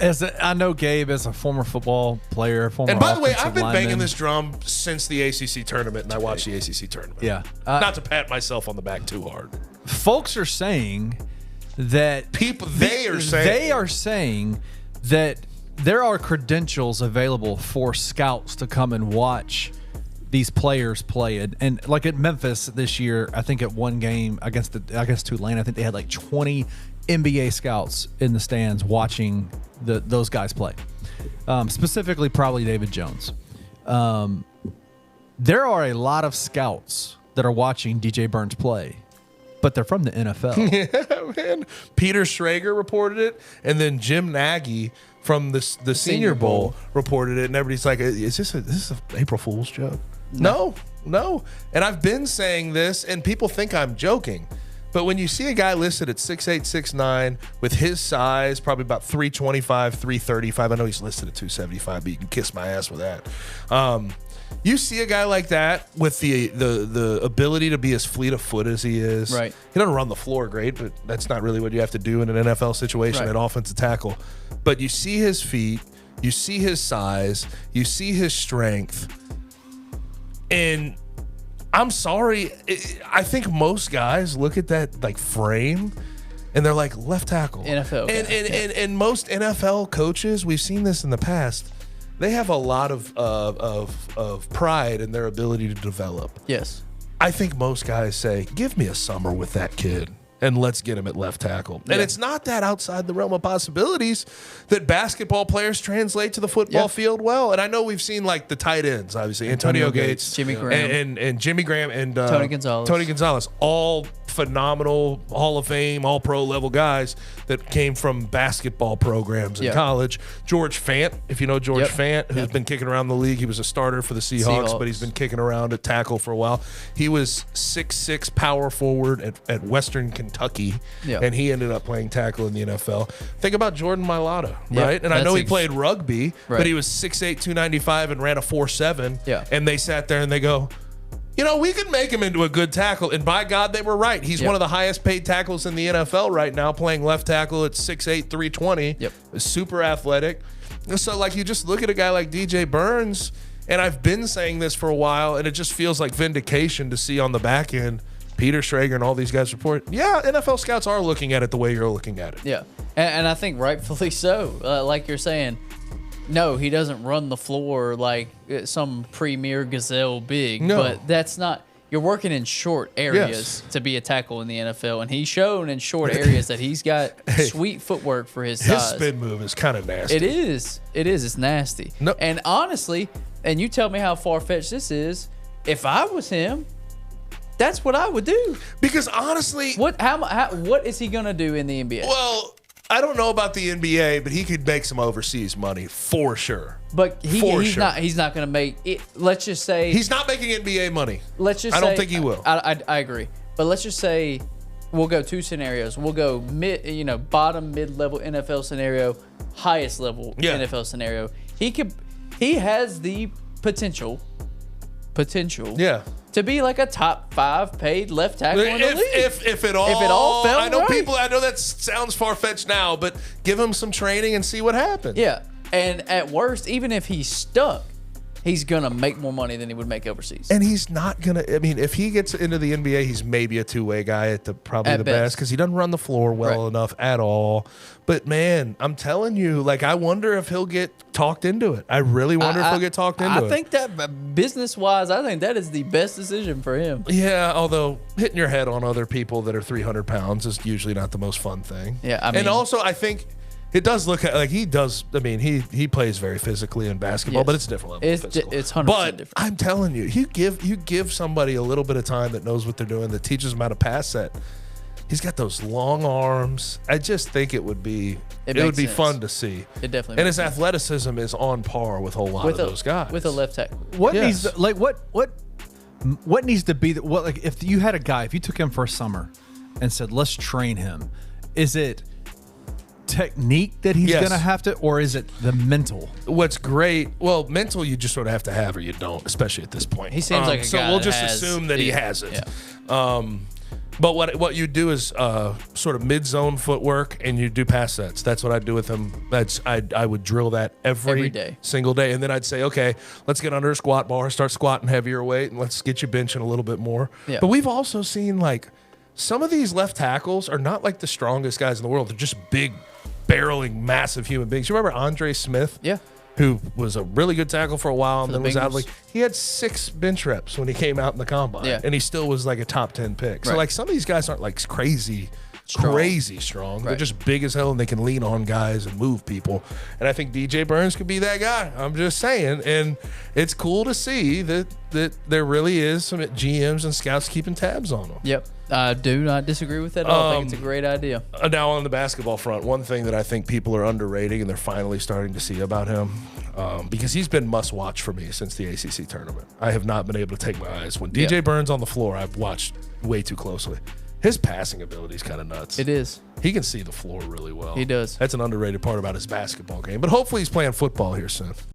I know Gabe as a former football player, And by the way, offensive I've been lineman. banging this drum since the ACC tournament, and I watched the ACC tournament. Yeah. Not to pat myself on the back too hard. Folks are saying that They are saying that there are credentials available for scouts to come and watch these players play it. And like at Memphis this year, I think at one game against Tulane, I think they had like 20 NBA scouts in the stands watching those guys play. Specifically, probably David Jones. There are a lot of scouts that are watching DJ Burns play, but they're from the NFL. Yeah, man. Peter Schrager reported it, and then Jim Nagy from the Senior Bowl reported it, and everybody's like, "Is this an April Fool's joke?" No. And I've been saying this, and people think I'm joking. But when you see a guy listed at 6'8", 6'9", with his size, probably about 325, 335. I know he's listed at 275, but you can kiss my ass with that. You see a guy like that with the ability to be as fleet of foot as he is. Right. He doesn't run the floor great, but that's not really what you have to do in an NFL situation at offensive tackle. But you see his feet, you see his size, you see his strength, and I'm sorry, I think most guys look at that like frame and they're like left tackle. NFL. And most NFL coaches, we've seen this in the past, they have a lot of pride in their ability to develop. Yes. I think most guys say, give me a summer with that kid and let's get him at left tackle. And it's not that outside the realm of possibilities that basketball players translate to the football field well. And I know we've seen like the tight ends, obviously, Antonio Gates, Jimmy Graham. and Jimmy Graham and Tony Gonzalez. All phenomenal Hall of Fame, all pro level guys that came from basketball programs in college. George Fant, if you know George Fant, who's been kicking around the league. He was a starter for the Seahawks, but he's been kicking around at tackle for a while. He was 6'6" power forward at Western Kentucky, and he ended up playing tackle in the NFL. Think about Jordan Mailata, right? And I know he played rugby, but he was 6'8", 295 and ran a 4.7. And they sat there and they go, you know, we could make him into a good tackle. And by God, they were right. He's one of the highest paid tackles in the NFL right now, playing left tackle at 6'8", 320. Super athletic. So, like, you just look at a guy like DJ Burns, and I've been saying this for a while, and it just feels like vindication to see on the back end Peter Schrager and all these guys report, NFL scouts are looking at it the way you're looking at it. Yeah, and I think rightfully so. Like you're saying, no, he doesn't run the floor like some premier gazelle big. No. But that's not. You're working in short areas to be a tackle in the NFL, and he's shown in short areas that he's got sweet footwork for his size. His spin move is kind of nasty. It is. It's nasty. No. And honestly, and you tell me how far-fetched this is, if I was him, that's what I would do. Because honestly, what is he gonna do in the NBA? Well, I don't know about the NBA, but he could make some overseas money for sure. But he's not going to make it. Let's just say he's not making NBA money. I don't think he will. I agree. But let's just say we'll go two scenarios. We'll go bottom mid-level NFL scenario, highest level NFL scenario. He has the potential to be like a top 5 paid left tackle in the league. If it all fell I know right. I know that sounds far-fetched now, but give him some training and see what happens. Yeah. And at worst, even if he's stuck, he's going to make more money than he would make overseas. And he's not going to, I mean, if he gets into the NBA, he's maybe a two-way guy at the best because he doesn't run the floor well enough at all. But man, I'm telling you, like, I wonder if he'll get talked into it. I really wonder if he'll get talked into it. I think that business-wise, I think that is the best decision for him. Yeah, although hitting your head on other people that are 300 pounds is usually not the most fun thing. Yeah, I mean, and also I think it does look like he does. I mean, he plays very physically in basketball, but it's a different level. It's 100% but different. I'm telling you, you give somebody a little bit of time that knows what they're doing, that teaches them how to pass set. He's got those long arms. I just think it would be fun to see. It definitely. And his athleticism is on par with a lot of those guys. With a left tackle. What needs to be if you had a guy, if you took him for a summer and said, let's train him, is it technique that he's gonna have to, or is it the mental? What's great, well, mental you just sort of have to have or you don't, especially at this point. He seems like a so guy we'll that just has assume that he has it. Yeah. But what you do is sort of mid-zone footwork, and you do pass sets. That's what I do with him. I would drill that every day. Single day. And then I'd say, okay, let's get under a squat bar, start squatting heavier weight, and let's get you benching a little bit more. Yeah. But we've also seen, like, some of these left tackles are not like the strongest guys in the world. They're just big, barreling, massive human beings. You remember Andre Smith? Yeah. Who was a really good tackle for a while and then was out of Bengals. like he had 6 bench reps when he came out in the combine, and he still was like a top 10 pick. So Right. like some of these guys aren't like crazy strong. They're Right. just big as hell and they can lean on guys and move people. And I think DJ Burns could be that guy. I'm just saying. And it's cool to see that there really is some GMs and scouts keeping tabs on them. Yep. I do not disagree with that at all. I think it's a great idea. Now on the basketball front, one thing that I think people are underrating and they're finally starting to see about him, because he's been must watch for me since the ACC tournament. I have not been able to take my eyes. When DJ Burns on the floor, I've watched way too closely. His passing ability is kind of nuts. It is. He can see the floor really well. He does. That's an underrated part about his basketball game. But hopefully he's playing football here soon.